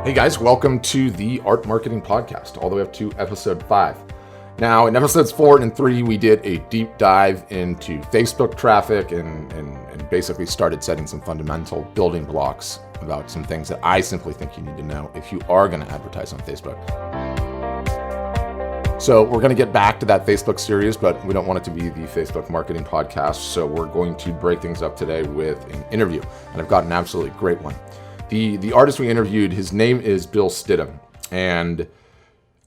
Hey guys, welcome to the Art Marketing Podcast, all the way up to episode 5. Now, in episodes 4 and 3, we did a deep dive into Facebook traffic and basically started setting some fundamental building blocks about some things that I simply think you need to know if you are going to advertise on Facebook. So we're going to get back to that Facebook series, but we don't want it to be the Facebook Marketing Podcast, so we're going to break things up today with an interview, and I've got an absolutely great one. The artist we interviewed, his name is Bill Stidham. And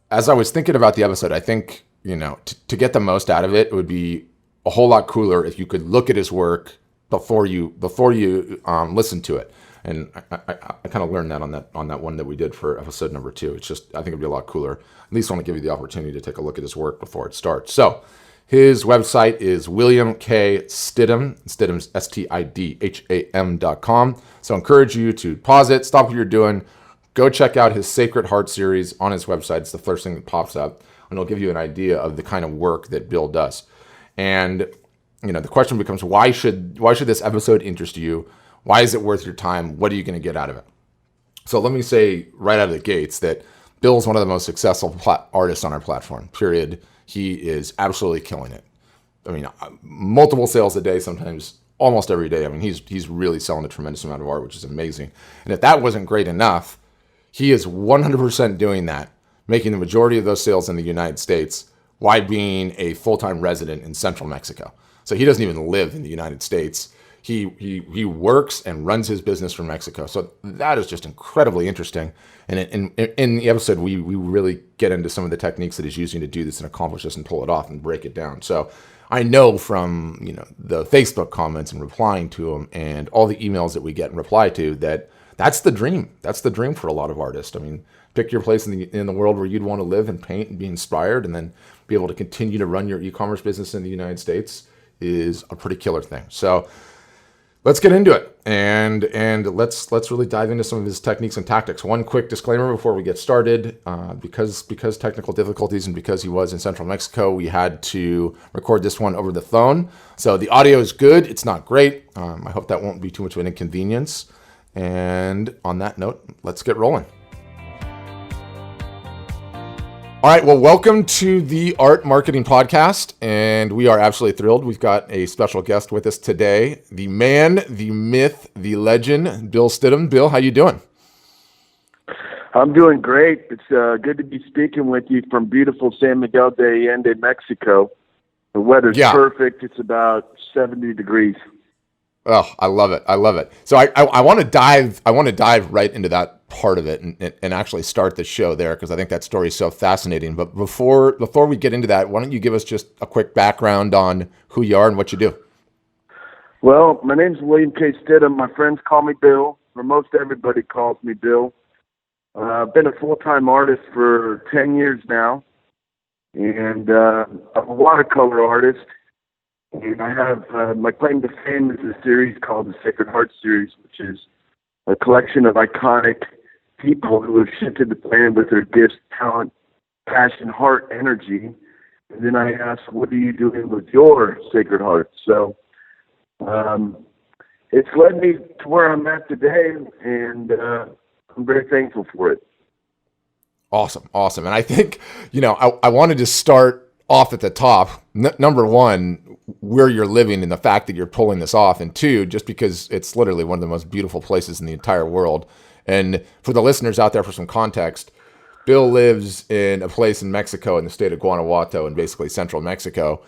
as I was thinking about the episode, I think, to get the most out of it, it would be a whole lot cooler if you could look at his work before you listen to it. And I kind of learned that on that one that we did for episode number 2. It's just, I think it'd be a lot cooler. At least want to give you the opportunity to take a look at his work before it starts. So his website is William K. Stidham. Stidham's STIDHAM.com. So I encourage you to pause it, stop what you're doing, go check out his Sacred Heart series on his website. It's the first thing that pops up, and it'll give you an idea of the kind of work that Bill does. And the question becomes, why should this episode interest you? Why is it worth your time? What are you going to get out of it? So let me say right out of the gates that Bill's one of the most successful artists on our platform, period. He is absolutely killing it. I mean, multiple sales a day, sometimes almost every day. I mean, he's really selling a tremendous amount of art, which is amazing. And if that wasn't great enough, he is 100% doing that, making the majority of those sales in the United States while being a full-time resident in central Mexico. So he doesn't even live in the United States. He works and runs his business from Mexico. So that is just incredibly interesting. And in the episode, we really get into some of the techniques that he's using to do this and accomplish this and pull it off and break it down. So I know from the Facebook comments and replying to them and all the emails that we get and reply to that's the dream. That's the dream for a lot of artists. I mean, pick your place in the world where you'd want to live and paint and be inspired, and then be able to continue to run your e-commerce business in the United States is a pretty killer thing. So let's get into it, and let's really dive into some of his techniques and tactics. One quick disclaimer before we get started: because technical difficulties and because he was in central Mexico, we had to record this one over the phone. So the audio is good; it's not great. I hope that won't be too much of an inconvenience. And on that note, let's get rolling. All right, well, welcome to the Art Marketing Podcast, and we are absolutely thrilled. We've got a special guest with us today, the man, the myth, the legend, Bill Stidham. Bill, how you doing? I'm doing great. It's good to be speaking with you from beautiful San Miguel de Allende, Mexico. The weather's perfect. It's about 70 degrees. Oh, I love it. I love it. So I want to dive right into that part of it and actually start the show there, because I think that story is so fascinating. But before we get into that, why don't you give us just a quick background on who you are and what you do? Well, my name's William K. Stidham. My friends call me Bill, or most everybody calls me Bill. I've been a full-time artist for 10 years now, and I'm a watercolor artist. And I have my claim to fame is a series called the Sacred Heart series, which is a collection of iconic people who have shifted the planet with their gifts, talent, passion, heart, energy. And then I ask, what are you doing with your Sacred Heart? So it's led me to where I'm at today, and I'm very thankful for it. Awesome. And I think, I wanted to start off at the top. Number one, where you're living and the fact that you're pulling this off, and 2, just because it's literally one of the most beautiful places in the entire world. And for the listeners out there, for some context, Bill lives in a place in Mexico, in the state of Guanajuato, in basically central Mexico.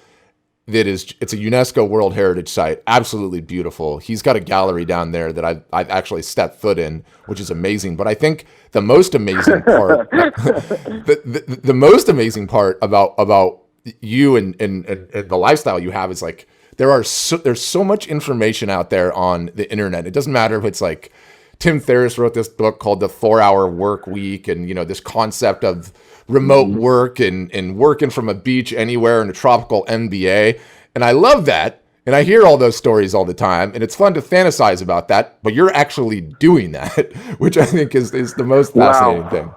It's a UNESCO World Heritage Site, absolutely beautiful. He's got a gallery down there that I've actually stepped foot in, which is amazing. But I think the most amazing part, the most amazing part about you and the lifestyle you have is like there's so much information out there on the internet. It doesn't matter if it's like Tim Ferriss wrote this book called The 4-Hour Work Week, and this concept of remote work and working from a beach anywhere in a tropical MBA. And I love that. And I hear all those stories all the time, and it's fun to fantasize about that, but you're actually doing that, which I think is the most fascinating thing.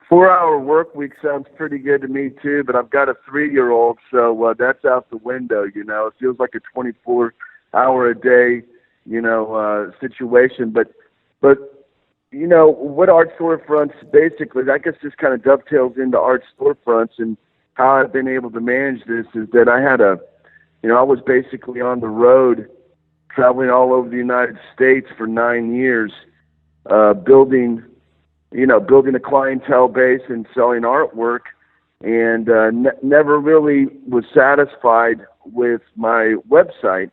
4-hour work week sounds pretty good to me too, but I've got a 3-year-old, so that's out the window. It feels like a 24-hour a day, situation. But what art storefronts basically, I guess this kind of dovetails into art storefronts and how I've been able to manage this is that I was basically on the road traveling all over the United States for 9 years, building a clientele base and selling artwork, and never really was satisfied with my website,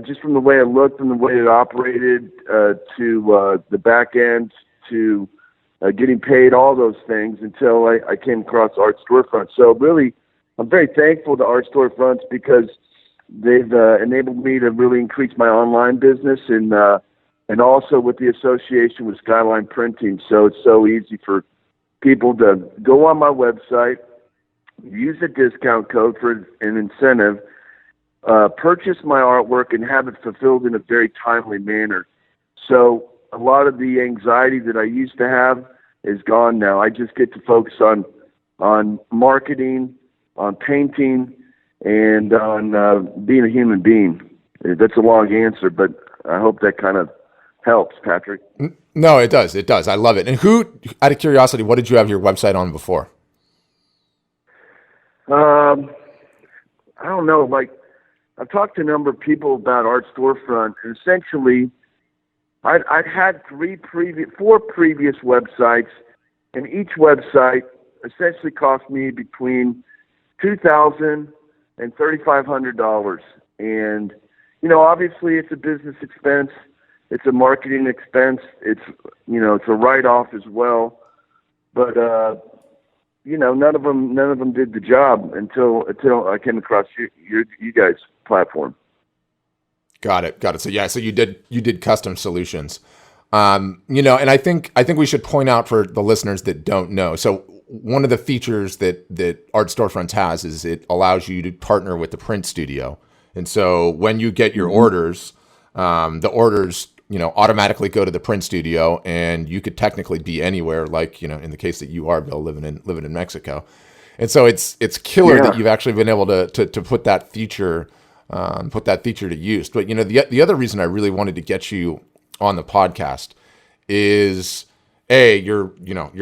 just from the way it looked and the way it operated, to the back end, to getting paid, all those things, until I came across Art Storefront. So really, I'm very thankful to Art Storefronts because they've enabled me to really increase my online business, and also with the association with Skyline Printing. So it's so easy for people to go on my website, use a discount code for an incentive, purchase my artwork, and have it fulfilled in a very timely manner. So a lot of the anxiety that I used to have is gone now. I just get to focus on marketing, on painting, and on being a human being. That's a long answer, but I hope that kind of helps, Patrick. No, it does. It does. I love it. And out of curiosity, what did you have your website on before? I don't know. Like, I've talked to a number of people about Art Storefront, and essentially, I'd had four previous websites, and each website essentially cost me between $2,000 and $3,500. And obviously, it's a business expense, it's a marketing expense, it's a write-off as well. But none of them did the job until I came across you guys' platform. Got it. So you did custom solutions. And I think we should point out for the listeners that don't know. So one of the features that Art Storefronts has is it allows you to partner with the print studio. And so when you get your orders, the orders, automatically go to the print studio, and you could technically be anywhere, like, in the case that you are, Bill, living in Mexico. And so it's killer that you've actually been able to put that feature to use. But the other reason I really wanted to get you on the podcast is you're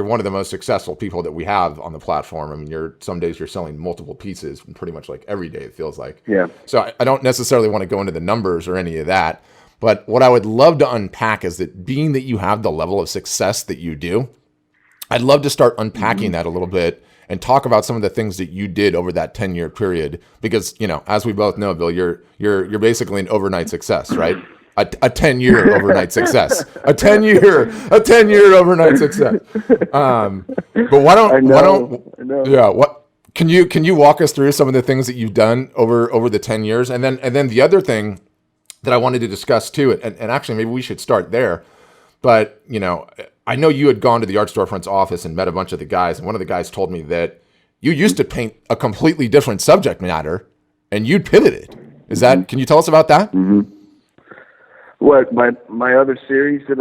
one of the most successful people that we have on the platform. I mean, some days you're selling multiple pieces, pretty much like every day, it feels like. Yeah. So I don't necessarily want to go into the numbers or any of that, but what I would love to unpack is that, being that you have the level of success that you do, I'd love to start unpacking that a little bit and talk about some of the things that you did over that 10-year period. Because, as we both know, Bill, you're basically an overnight success, right? A 10-year overnight success. A 10-year overnight success. But why don't yeah, what can you walk us through some of the things that you've done over the 10 years? And then the other thing that I wanted to discuss too, and actually maybe we should start there. But, I know you had gone to the Art Storefront's office and met a bunch of the guys, and one of the guys told me that you used to paint a completely different subject matter, and you'd pivoted. Can you tell us about that? Mm-hmm. What, my other series that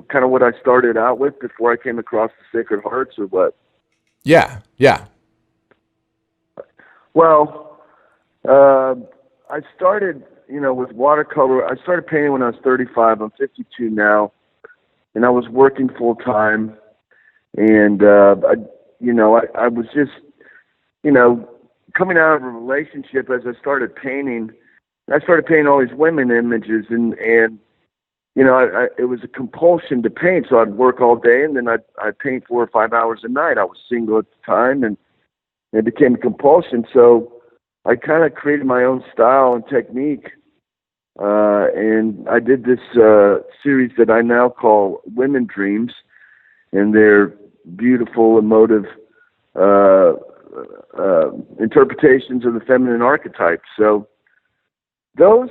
kind of what I started out with before I came across the Sacred Hearts, or what? Yeah. Well, I started, with watercolor. I started painting when I was 35. I'm 52 now, and I was working full time, and I was just, coming out of a relationship. As I started painting all these women images, and it was a compulsion to paint. So I'd work all day, and then I'd paint 4 or 5 hours a night. I was single at the time, and it became a compulsion. So I kind of created my own style and technique, and I did this series that I now call Women Dreams, and they're beautiful, emotive interpretations of the feminine archetype. So those,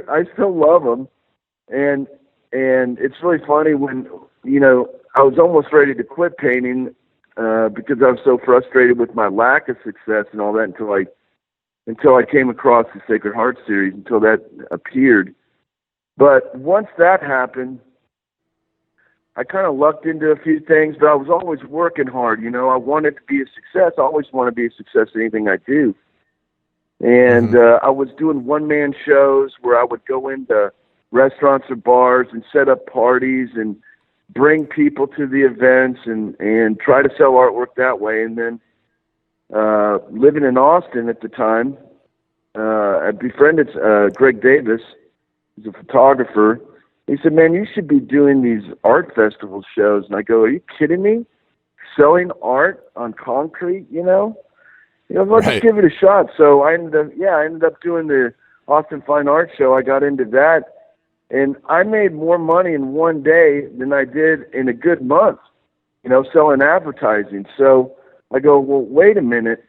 I still love them, and it's really funny when I was almost ready to quit painting because I was so frustrated with my lack of success and all that until I came across the Sacred Heart series, until that appeared. But once that happened, I kind of lucked into a few things, but I was always working hard. I wanted to be a success. I always want to be a success in anything I do. And I was doing one-man shows where I would go into restaurants or bars and set up parties and bring people to the events and try to sell artwork that way. And then living in Austin at the time, I befriended Greg Davis. He's a photographer. He said, "Man, you should be doing these art festival shows." And I go, "Are you kidding me? Selling art on concrete, let's just give it a shot." So I ended up doing the Austin Fine Art Show. I got into that, and I made more money in one day than I did in a good month, selling advertising. So I go, "Well, wait a minute."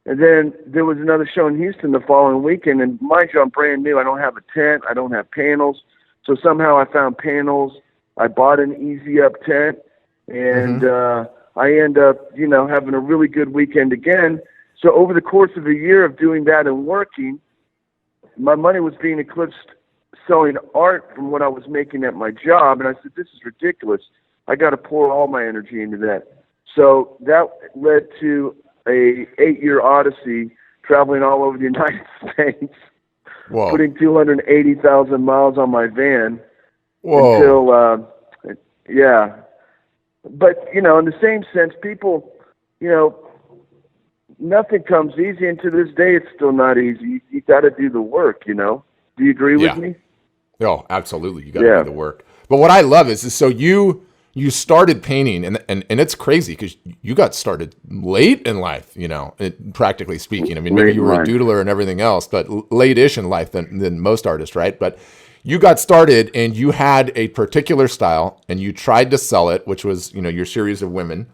And then there was another show in Houston the following weekend, and mind you, I'm brand new. I don't have a tent. I don't have panels. So somehow I found panels. I bought an Easy Up tent, and I end up, having a really good weekend again. So over the course of a year of doing that and working, my money was being eclipsed selling art from what I was making at my job. And I said, "This is ridiculous. I got to pour all my energy into that." So that led to a 8-year odyssey, traveling all over the United States, Whoa. putting 280,000 miles on my van. Whoa. Until, yeah. But, in the same sense, people, nothing comes easy, and to this day, it's still not easy. You got to do the work, Do you agree with me? Oh, absolutely. You got to do the work. But what I love is so you started painting, and it's crazy because you got started late in life, practically speaking. I mean, maybe you were a doodler and everything else, but late-ish in life than most artists, right? But you got started and you had a particular style and you tried to sell it, which was, your series of women,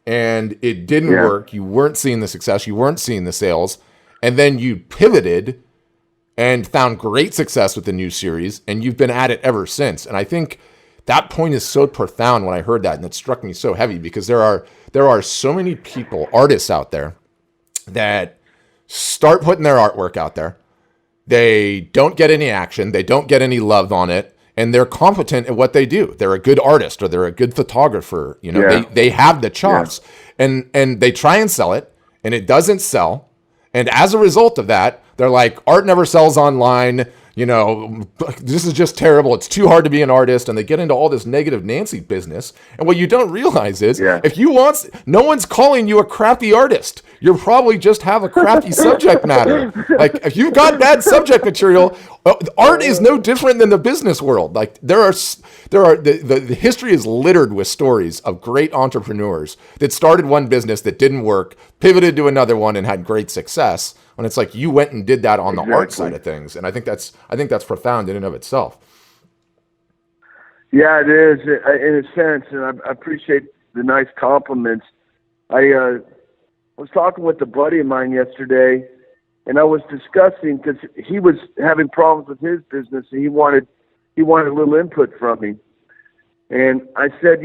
and it didn't work. You weren't seeing the success. You weren't seeing the sales. And then you pivoted and found great success with the new series, and you've been at it ever since. And I think that point is so profound when I heard that, and it struck me so heavy because there are so many people, artists out there, that start putting their artwork out there. They don't get any action. They don't get any love on it, and they're competent at what they do. They're a good artist or they're a good photographer. They have the chops, and they try and sell it, and it doesn't sell. And as a result of that, they're like, art never sells online. This is just terrible. It's too hard to be an artist. And they get into all this negative Nancy business. And what you don't realize is no one's calling you a crappy artist. You probably just have a crappy subject matter. Like if you've got bad subject material, art is no different than the business world. Like the history is littered with stories of great entrepreneurs that started one business that didn't work, pivoted to another one and had great success. And it's like you went and did that on the art side of things, and I think that's profound in and of itself. Yeah, it is in a sense, and I appreciate the nice compliments. I was talking with a buddy of mine yesterday, and I was discussing because he was having problems with his business, and he wanted a little input from me. And I said,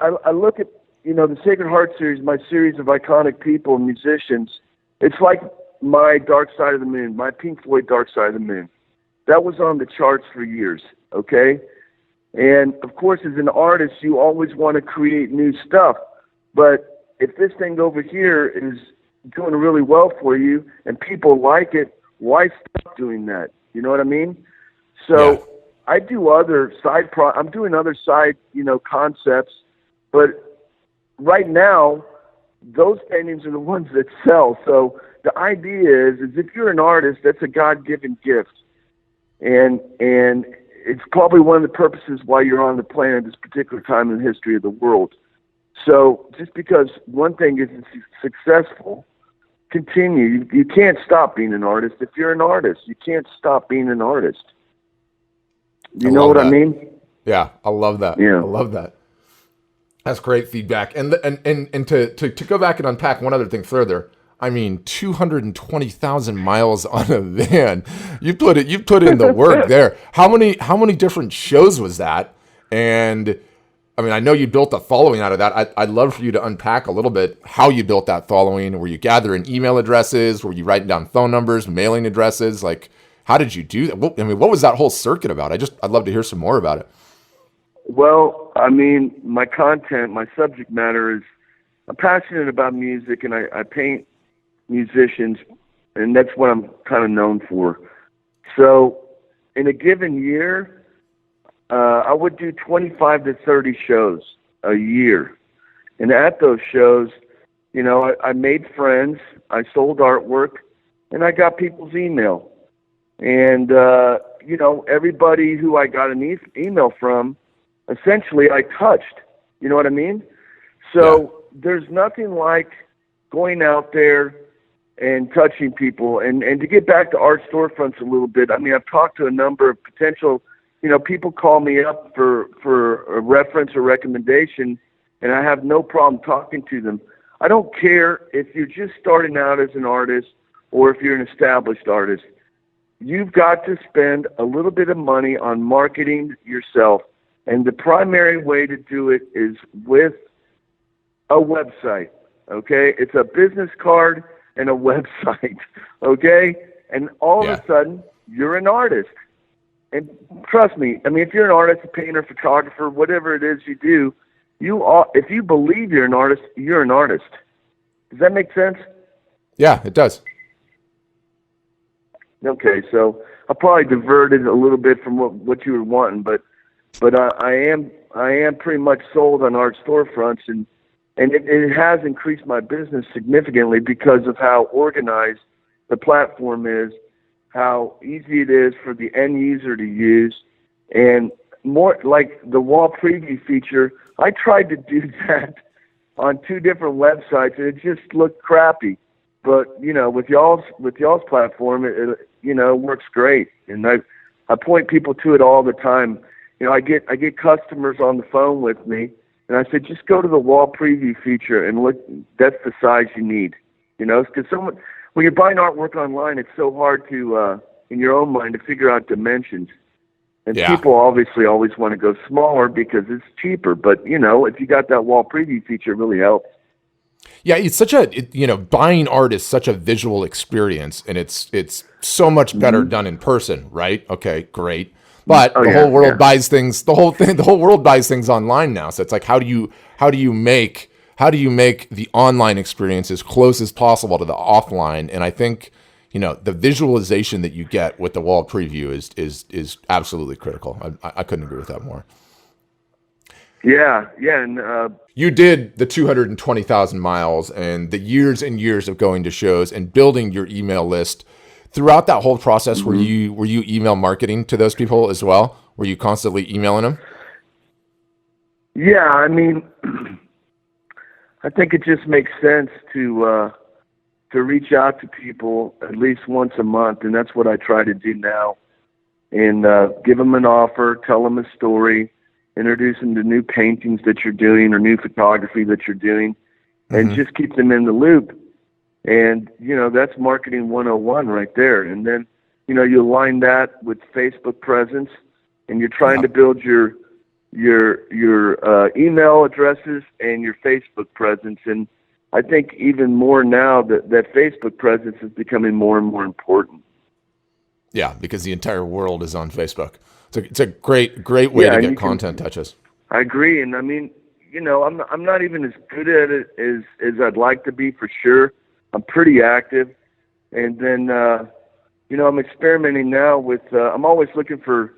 I look at the Sacred Heart series, my series of iconic people and musicians. It's like my Dark Side of the Moon, my Pink Floyd Dark Side of the Moon. That was on the charts for years, okay? And, of course, as an artist, you always want to create new stuff. But if this thing over here is doing really well for you and people like it, why stop doing that? You know what I mean? So I do other I'm doing other side, concepts, but right now, those paintings are the ones that sell. So the idea is if you're an artist, that's a God-given gift. And it's probably one of the purposes why you're on the planet at this particular time in the history of the world. So just because one thing isn't successful, continue. You can't stop being an artist. If you're an artist, you can't stop being an artist. You know what I mean? Yeah, I love that. Yeah. I love that. That's great feedback. And to go back and unpack one other thing further, I mean, 220,000 miles on a van. You put in the work there. How many different shows was that? And I mean, I know you built a following out of that. I'd love for you to unpack a little bit how you built that following. Were you gathering email addresses? Were you writing down phone numbers, mailing addresses? Like, how did you do that? I mean, what was that whole circuit about? I'd love to hear some more about it. Well, I mean, my content, my subject matter is, I'm passionate about music, and I paint musicians, and that's what I'm kind of known for. So in a given year, I would do 25 to 30 shows a year. And at those shows, you know, I made friends, I sold artwork, and I got people's email. And, you know, everybody who I got an email from, essentially I touched. You know what I mean? So there's nothing like going out there and touching people. And to get back to art storefronts a little bit, I mean, I've talked to a number of potential, you know, people call me up for a reference or recommendation, and I have no problem talking to them. I don't care if you're just starting out as an artist or if you're an established artist. You've got to spend a little bit of money on marketing yourself. And the primary way to do it is with a website, okay? It's a business card and a website, okay? And all of a sudden, you're an artist. And trust me, I mean, if you're an artist, a painter, photographer, whatever it is you do, if you believe you're an artist, you're an artist. Does that make sense? Yeah, it does. Okay, so I probably diverted a little bit from what you were wanting, but I am pretty much sold on art storefronts, and it has increased my business significantly because of how organized the platform is, how easy it is for the end user to use, and more like the wall preview feature. I tried to do that on 2 different websites, and it just looked crappy. But you know, with y'all's platform, it you know, works great, and I point people to it all the time. You know, I get customers on the phone with me, and I said, just go to the wall preview feature and look. That's the size you need. You know, because when you're buying artwork online, it's so hard to, in your own mind, to figure out dimensions. And people obviously always want to go smaller because it's cheaper. But you know, if you got that wall preview feature, it really helps. Yeah, it's you know, buying art is such a visual experience, and it's so much better done in person, right? Okay, great. But the whole world buys things. The whole world buys things online now. So it's like, how do you make the online experience as close as possible to the offline? And I think, you know, the visualization that you get with the wall preview is absolutely critical. I couldn't agree with that more. Yeah, and you did the 220,000 miles and the years and years of going to shows and building your email list. Throughout that whole process, were you email marketing to those people as well? Were you constantly emailing them? Yeah, I mean, I think it just makes sense to reach out to people at least once a month, and that's what I try to do now. And give them an offer, tell them a story, introduce them to new paintings that you're doing or new photography that you're doing, and just keep them in the loop. And, you know, that's marketing 101 right there. And then, you know, you align that with Facebook presence, and you're trying to build your email addresses and your Facebook presence. And I think even more now that Facebook presence is becoming more and more important. Yeah, because the entire world is on Facebook. It's a great way to get content touches. I agree. And I mean, you know, I'm not even as good at it as I'd like to be, for sure. I'm pretty active. And then, you know, I'm experimenting now with, I'm always looking for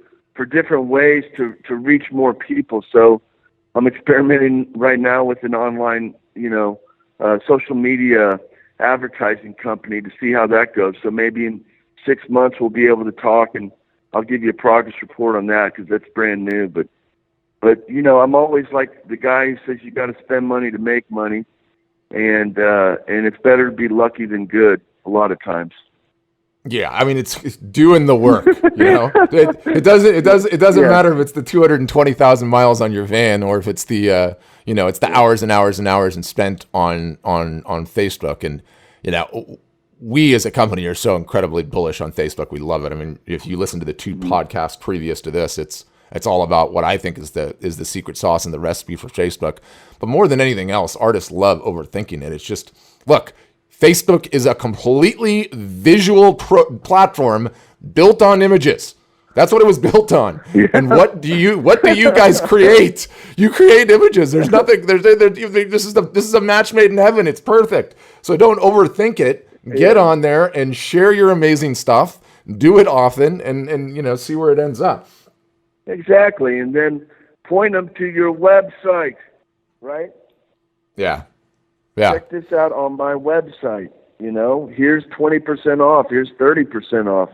different ways to reach more people. So I'm experimenting right now with an online, you know, social media advertising company to see how that goes. So maybe in 6 months we'll be able to talk, and I'll give you a progress report on that because that's brand new. But you know, I'm always like the guy who says you got to spend money to make money. And it's better to be lucky than good a lot of times. Yeah, I mean, it's doing the work. You know, it doesn't matter if it's the 220,000 miles on your van or if it's the you know, it's the hours and hours and hours and spent on Facebook. And you know, we as a company are so incredibly bullish on Facebook. We love it. I mean, if you listen to the 2 podcasts previous to this, it's all about what I think is the secret sauce and the recipe for Facebook. But more than anything else, artists love overthinking it. It's just, look, Facebook is a completely visual platform built on images. That's what it was built on. Yeah. And what do you guys create? You create images. There's nothing. This is a match made in heaven. It's perfect. So don't overthink it. Get on there and share your amazing stuff. Do it often, and you know, see where it ends up. Exactly, and then point them to your website, right? Yeah. Yeah. Check this out on my website. Here's 20% off. Here's 30% off.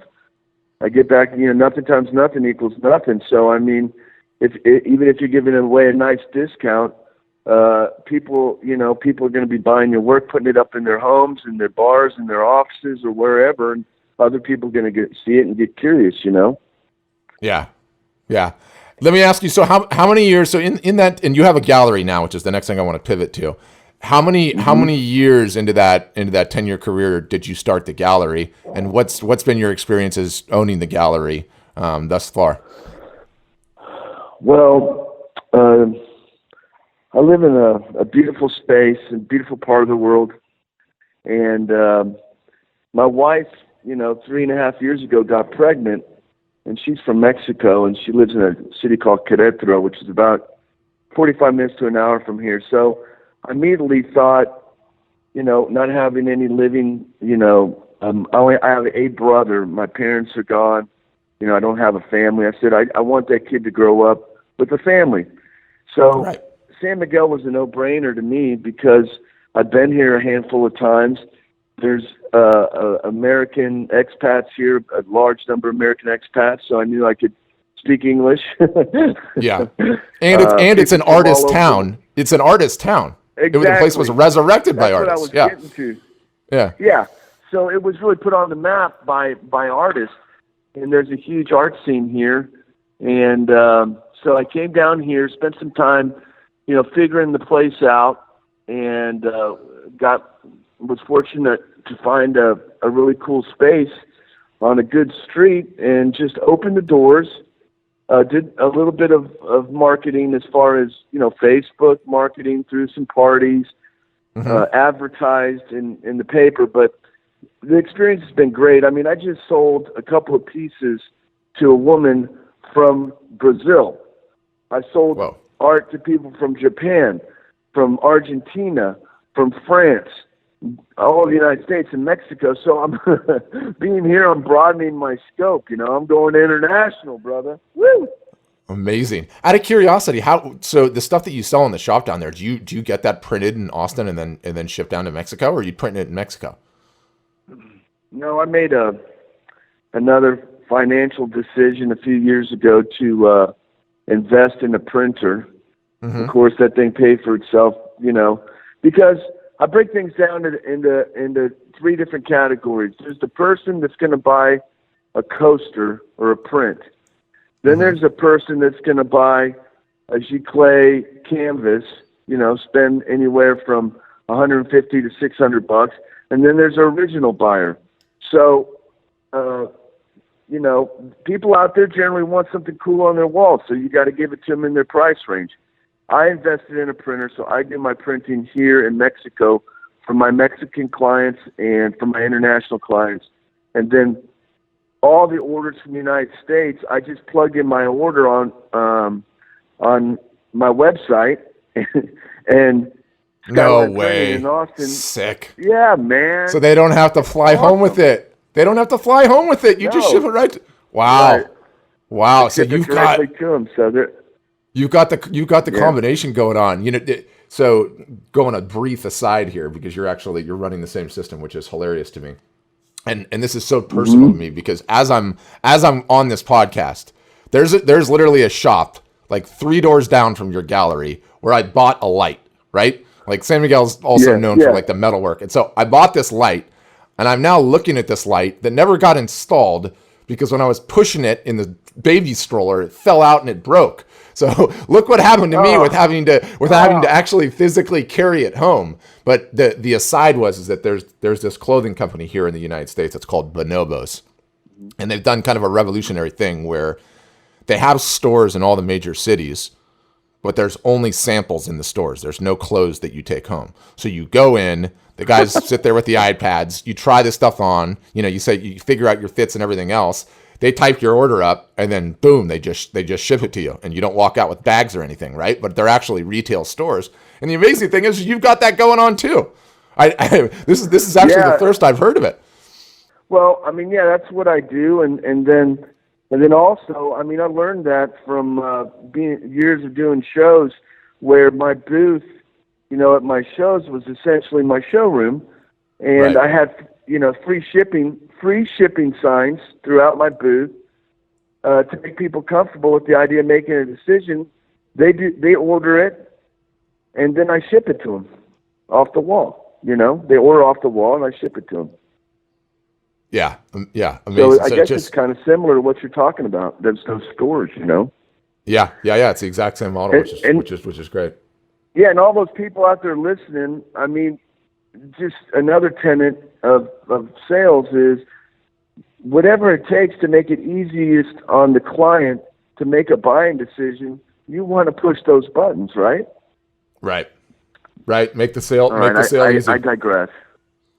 I get back, nothing times nothing equals nothing. So, I mean, even if you're giving away a nice discount, people are going to be buying your work, putting it up in their homes, in their bars, in their offices, or wherever, and other people are going to see it and get curious, Yeah. Yeah. Let me ask you, so how many years, so in that, and you have a gallery now, which is the next thing I want to pivot to. How many years into that 10-year career did you start the gallery, and what's been your experiences owning the gallery thus far? Well, I live in a beautiful space, a beautiful part of the world, and my wife, 3.5 years ago, got pregnant, and she's from Mexico, and she lives in a city called Querétaro, which is about 45 minutes to an hour from here. So I immediately thought, not having any living, I have a brother. My parents are gone. I don't have a family. I said, I want that kid to grow up with a family. So Right. San Miguel was a no-brainer to me because I've been here a handful of times. There's American expats here, a large number of American expats, so I knew I could speak English. Yeah. And it's an artist town. It's an artist town. Exactly. The place was resurrected by artists. That's what I was getting to. Yeah. Yeah. So it was really put on the map by artists, and there's a huge art scene here. And so I came down here, spent some time, figuring the place out, and was fortunate to find a really cool space on a good street and just opened the doors. Did a little bit of marketing as far as, Facebook marketing through some parties, advertised in the paper, but the experience has been great. I mean, I just sold a couple of pieces to a woman from Brazil. I sold art to people from Japan, from Argentina, from France, all of the United States and Mexico. So I'm being here, I'm broadening my scope. I'm going international, brother. Woo! Amazing. Out of curiosity, so the stuff that you sell in the shop down there, do you get that printed in Austin and then shipped down to Mexico, or are you printing it in Mexico? No, I made another financial decision a few years ago to invest in a printer. Mm-hmm. Of course, that thing paid for itself, because I break things down into three different categories. There's the person that's going to buy a coaster or a print. Then there's a person that's going to buy a giclée canvas, spend anywhere from $150 to $600. And then there's an original buyer. So, people out there generally want something cool on their wall, so you got to give it to them in their price range. I invested in a printer, so I do my printing here in Mexico for my Mexican clients and for my international clients. And then all the orders from the United States, I just plug in my order on my website, and no way. In Austin. Sick. Yeah, man. So they don't have to fly home with it. They don't have to fly home with it. You just ship it right to... Wow. Right. Wow. So you've got to them, so you've got the combination going on. So going a brief aside here, because you're running the same system, which is hilarious to me. And this is so personal to me because as I'm on this podcast, there's literally a shop like 3 doors down from your gallery where I bought a light, right? Like San Miguel's also known for like the metalwork. And so I bought this light, and I'm now looking at this light that never got installed because when I was pushing it in the baby stroller, it fell out and it broke. So look what happened to me with having to actually physically carry it home. But the aside is that there's this clothing company here in the United States that's called Bonobos. And they've done kind of a revolutionary thing where they have stores in all the major cities, but there's only samples in the stores. There's no clothes that you take home. So you go in, the guys sit there with the iPads, you try this stuff on, you figure out your fits and everything else. They type your order up, and then boom, they just ship it to you, and you don't walk out with bags or anything, right? But they're actually retail stores. And the amazing thing is, you've got that going on too. This is actually the first I've heard of it. Well, I mean, that's what I do, and then And then also, I mean, I learned that from being years of doing shows where my booth, at my shows was essentially my showroom, and Right. I had, free shipping signs throughout my booth to make people comfortable with the idea of making a decision. They order it, and then I ship it to them off the wall. They order off the wall, and I ship it to them. Yeah. Yeah. So Amazing. I guess it's kind of similar to what you're talking about. Those stores. Yeah. Yeah. Yeah. It's the exact same model, And which is great. yeah, and all those people out there listening. I mean, just another tenet of sales is whatever it takes to make it easiest on the client to make a buying decision. You want to push those buttons, right? Right. Right. Make the sale. All Make right, the sale easy. I digress.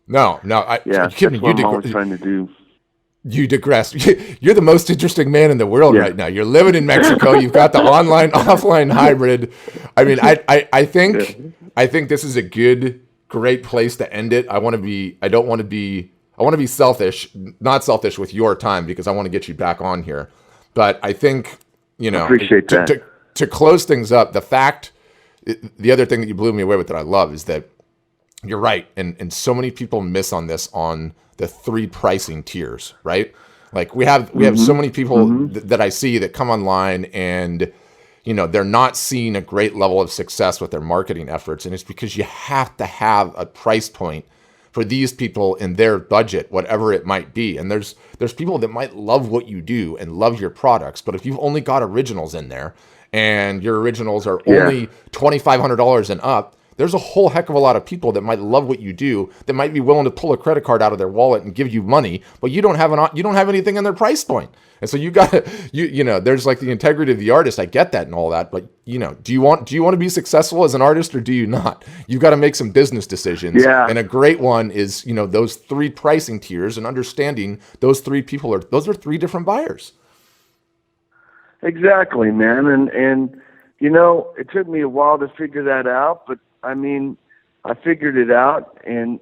No. Yeah, You kidding that's me? what I'm always trying to do. You digress. You're the most interesting man in the world Yeah. right now. You're living in Mexico. You've got the online offline hybrid. I mean, I think this is a great place to end it. I want to be selfish, not selfish with your time because I want to get you back on here. But I think, Appreciate that. To close things up, the other thing that you blew me away with that I love is that you're right. And so many people miss on this on the 3 pricing tiers, right? Like we have so many people that I see that come online and, they're not seeing a great level of success with their marketing efforts. And it's because you have to have a price point for these people in their budget, whatever it might be. And there's people that might love what you do and love your products. But if you've only got originals in there and your originals are only $2,500 and up, there's a whole heck of a lot of people that might love what you do, that might be willing to pull a credit card out of their wallet and give you money, but you don't have anything in their price point. And so you got there's like the integrity of the artist. I get that and all that, but do you want to be successful as an artist or do you not? You've got to make some business decisions. Yeah. And a great one is, those 3 pricing tiers and understanding those 3 people are 3 different buyers. Exactly, man. And it took me a while to figure that out, but I mean, I figured it out, and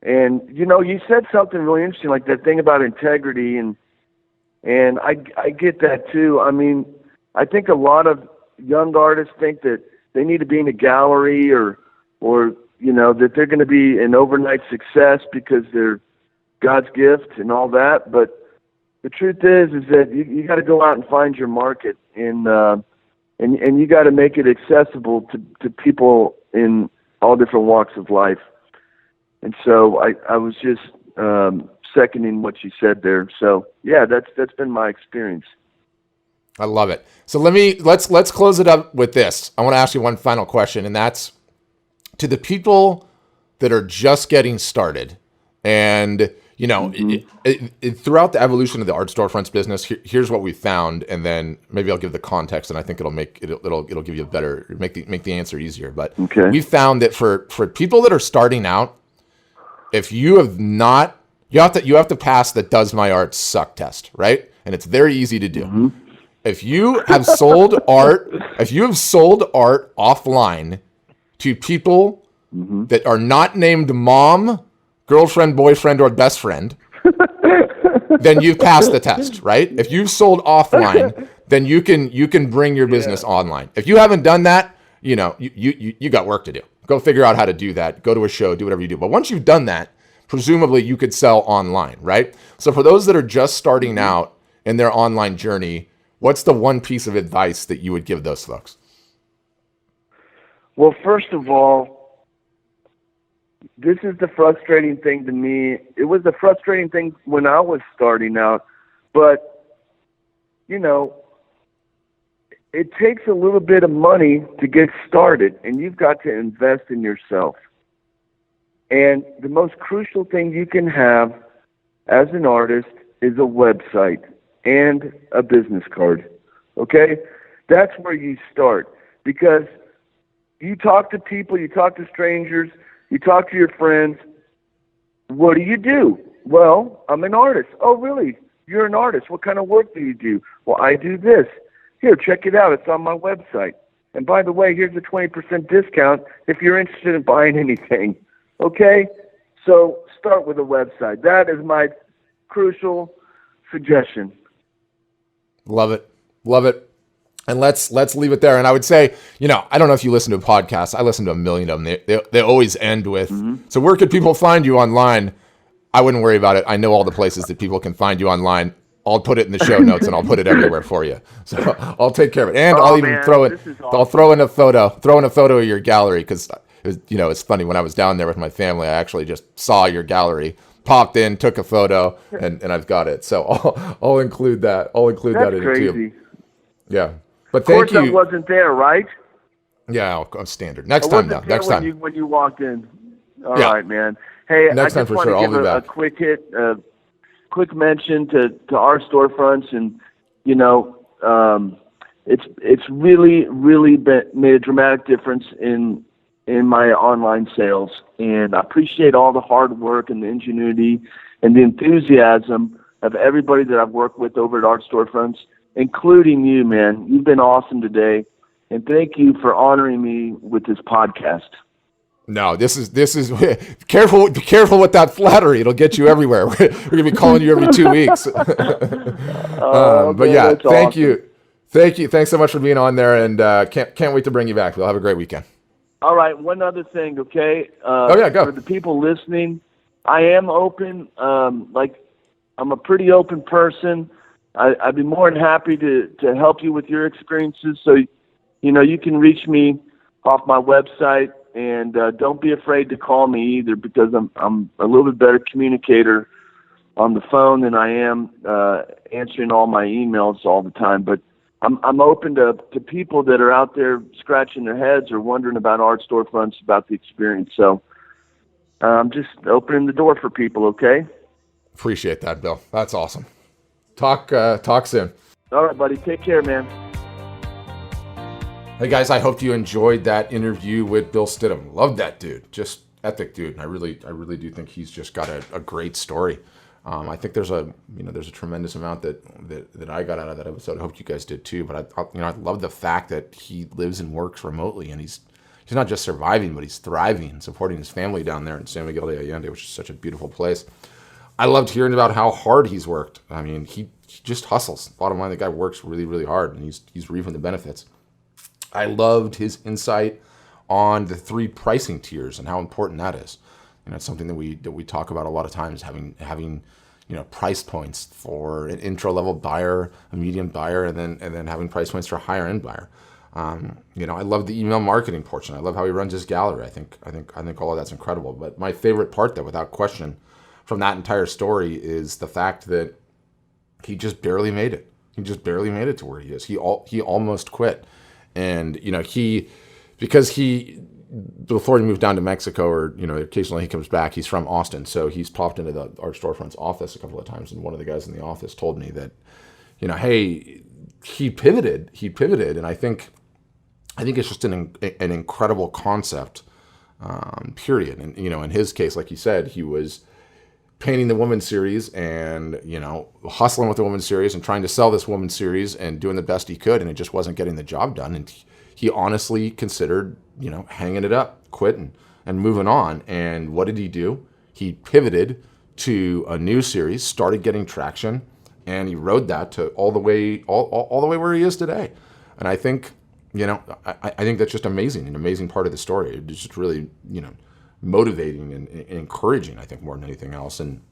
you said something really interesting, like that thing about integrity, and I get that too. I mean, I think a lot of young artists think that they need to be in a gallery or that they're going to be an overnight success because they're God's gift and all that. But the truth is that you got to go out and find your market, and you got to make it accessible to people in all different walks of life. And so I was just seconding what you said there. So yeah, that's been my experience. I love it. So let's close it up with this. I want to ask you one final question, and that's to the people that are just getting started. And throughout the evolution of the art storefronts business, here's what we found, and then maybe I'll give the context, and I think it'll give you make the answer easier. But we found that for people that are starting out, if you have not, you have to pass the "Does my art suck" test, right? And it's very easy to do. If you have sold art, offline to people that are not named mom, girlfriend, boyfriend, or best friend, then you've passed the test, right? If you've sold offline, then you can bring your business online. If you haven't done that, you got work to do. Go figure out how to do that. Go to a show, do whatever you do. But once you've done that, presumably you could sell online, right? So for those that are just starting out in their online journey, what's the one piece of advice that you would give those folks? Well, first of all, this is the frustrating thing to me. It was the frustrating thing when I was starting out, but it takes a little bit of money to get started, and you've got to invest in yourself. And the most crucial thing you can have as an artist is a website and a business card. Okay? That's where you start, because you talk to people, you talk to strangers, you talk to your friends. What do you do? Well, I'm an artist. Oh, really? You're an artist. What kind of work do you do? Well, I do this. Here, check it out. It's on my website. And by the way, here's a 20% discount if you're interested in buying anything. Okay? So start with a website. That is my crucial suggestion. Love it. Love it. And let's leave it there. And I would say, I don't know if you listen to a podcast. I listen to a million of them. They always end with, so where could people find you online? I wouldn't worry about it. I know all the places that people can find you online. I'll put it in the show notes and I'll put it everywhere for you. So I'll take care of it. And I'll even throw it. Awesome. I'll throw in a photo of your gallery because it's funny. When I was down there with my family, I actually just saw your gallery, popped in, took a photo, and I've got it. So I'll include that. I'll include that in it too. Yeah. But thank you. Of course, I wasn't there, right? Yeah, standard. Next time now. Next time. When you walked in. All right, man. Hey, next time for sure. I'll be back. A quick mention to our storefronts, and it's really made a dramatic difference in my online sales, and I appreciate all the hard work and the ingenuity and the enthusiasm of everybody that I've worked with over at Art Storefronts, including you, man. You've been awesome today, and thank you for honoring me with this podcast. No, this is careful with that flattery. It'll get you everywhere. We're gonna be calling you every 2 weeks. But yeah, thank you. Thanks so much for being on there, and can't wait to bring you back. We'll have a great weekend. All right, one other thing, okay? Go. For the people listening, I am open. I'm a pretty open person. I'd be more than happy to help you with your experiences. So, you can reach me off my website, and don't be afraid to call me either, because I'm a little bit better communicator on the phone than I am answering all my emails all the time. But I'm open to people that are out there scratching their heads or wondering about Art Storefronts, about the experience. So I'm just opening the door for people, okay? Appreciate that, Bill. That's awesome. Talk soon. All right, buddy. Take care, man. Hey, guys, I hope you enjoyed that interview with Bill Stidham. Love that dude. Just epic dude. And I really do think he's just got a great story. I think there's a tremendous amount that I got out of that episode. I hope you guys did too. But I love the fact that he lives and works remotely, and he's not just surviving, but he's thriving and supporting his family down there in San Miguel de Allende, which is such a beautiful place. I loved hearing about how hard he's worked. I mean, he just hustles. Bottom line, the guy works really, really hard, and he's reaping the benefits. I loved his insight on the 3 pricing tiers and how important that is. It's something that we talk about a lot of times, having price points for an intro level buyer, a medium buyer, and then having price points for a higher end buyer. I love the email marketing portion. I love how he runs his gallery. I think all of that's incredible. But my favorite part, though, without question, from that entire story is the fact that he just barely made it. He just barely made it to where he is. He almost quit. And, because before he moved down to Mexico, or, occasionally he comes back, he's from Austin. So he's popped into the Art Storefront's office a couple of times. And one of the guys in the office told me that, hey, he pivoted. And I think it's just an incredible concept, period. And, in his case, like he said, he was painting the women's series and, hustling with the women's series and trying to sell this women's series and doing the best he could. And it just wasn't getting the job done. And he honestly considered, hanging it up, quitting and moving on. And what did he do? He pivoted to a new series, started getting traction, and he rode that to all the way where he is today. And I think, I think that's just amazing, an amazing part of the story. It's just really, motivating and encouraging, I think, more than anything else. And,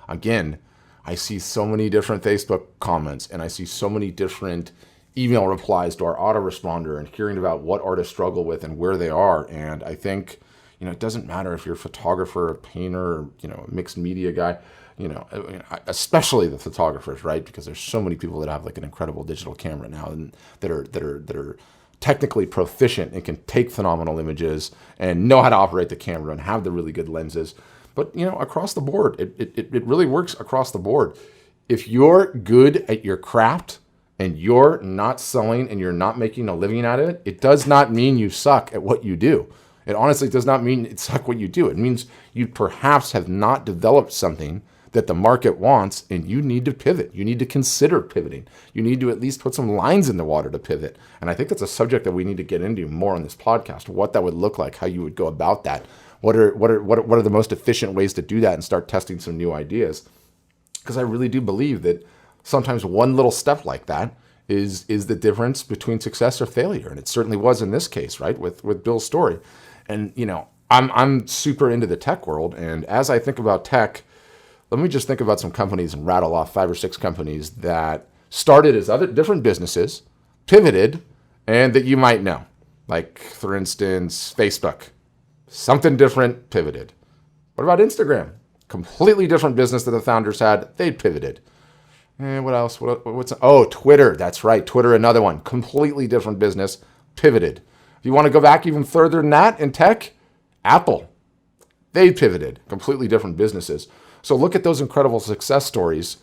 again, I see so many different Facebook comments, and I see so many different email replies to our autoresponder, and hearing about what artists struggle with and where they are. And I think, it doesn't matter if you're a photographer, a painter, a mixed media guy, especially the photographers, right? Because there's so many people that have like an incredible digital camera now, and that are technically proficient and can take phenomenal images and know how to operate the camera and have the really good lenses. But, across the board, it really works across the board. If you're good at your craft and you're not selling and you're not making a living at it, it does not mean you suck at what you do. It honestly does not mean it suck what you do. It means you perhaps have not developed something that the market wants, and you need to pivot. You need to consider pivoting. You need to at least put some lines in the water to pivot. And I think that's a subject that we need to get into more on this podcast, what that would look like, how you would go about that. What are the most efficient ways to do that and start testing some new ideas? Because I really do believe that sometimes one little step like that is the difference between success or failure. And it certainly was in this case, right? With Bill's story. And, I'm super into the tech world. And as I think about tech, let me just think about some companies and rattle off 5 or 6 companies that started as other different businesses, pivoted, and that you might know. Like, for instance, Facebook. Something different, pivoted. What about Instagram? Completely different business that the founders had. They pivoted. And what else? Twitter. That's right. Twitter, another one. Completely different business. Pivoted. If you want to go back even further than that in tech, Apple. They pivoted. Completely different businesses. So look at those incredible success stories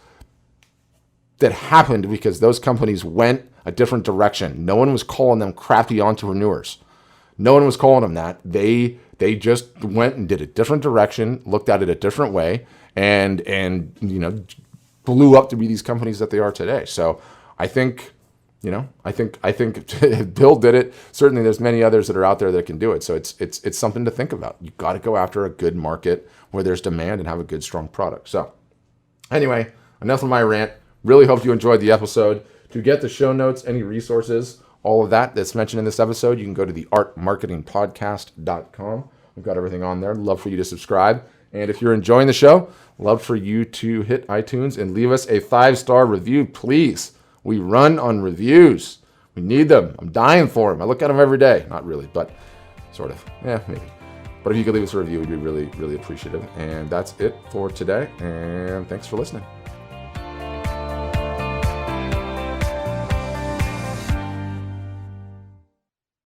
that happened because those companies went a different direction. No one was calling them crappy entrepreneurs. No one was calling them that. They just went and did a different direction, looked at it a different way, and blew up to be these companies that they are today. So I think Bill did it. Certainly there's many others that are out there that can do it. So it's something to think about. You've got to go after a good market where there's demand and have a good, strong product. So anyway, enough of my rant. Really hope you enjoyed the episode. To get the show notes, any resources, all of that's mentioned in this episode, you can go to the artmarketingpodcast.com. We've got everything on there. Love for you to subscribe. And if you're enjoying the show, love for you to hit iTunes and leave us a 5-star review, please. We run on reviews. We need them. I'm dying for them. I look at them every day. Not really, but sort of. Yeah, maybe. But if you could leave us a review, we'd be really, really appreciative. And that's it for today. And thanks for listening.